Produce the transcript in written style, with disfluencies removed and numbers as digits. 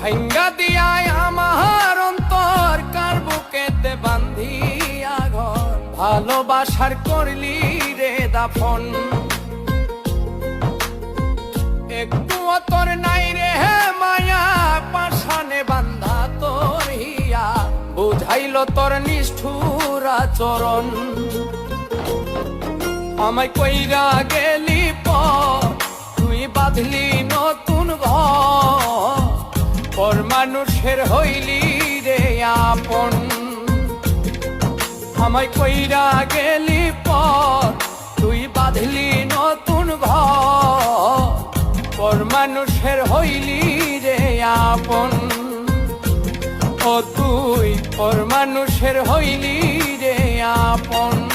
ভাঙ্গা দিয়ায় আমার অন্তর কার বুকেতে বান্ধিয়া ঘর ভালোবাসার করলি রে দাফন একটু তোর নাই রে মায়া পাশানে বান্ধা তোর হিয়া বুঝাইল তোর নিষ্ঠুর আচরণ আমায় কইরা গেলি পর তুই বাঁধলি নতুন ঘর পর মানুষের হইলি রে আপন আমায় কইরা গেলি পর তুই বাঁধলি নতুন ঘর পর মানুষের হইলি রে আপন ও তুই পর মানুষের হইলি রে আপন।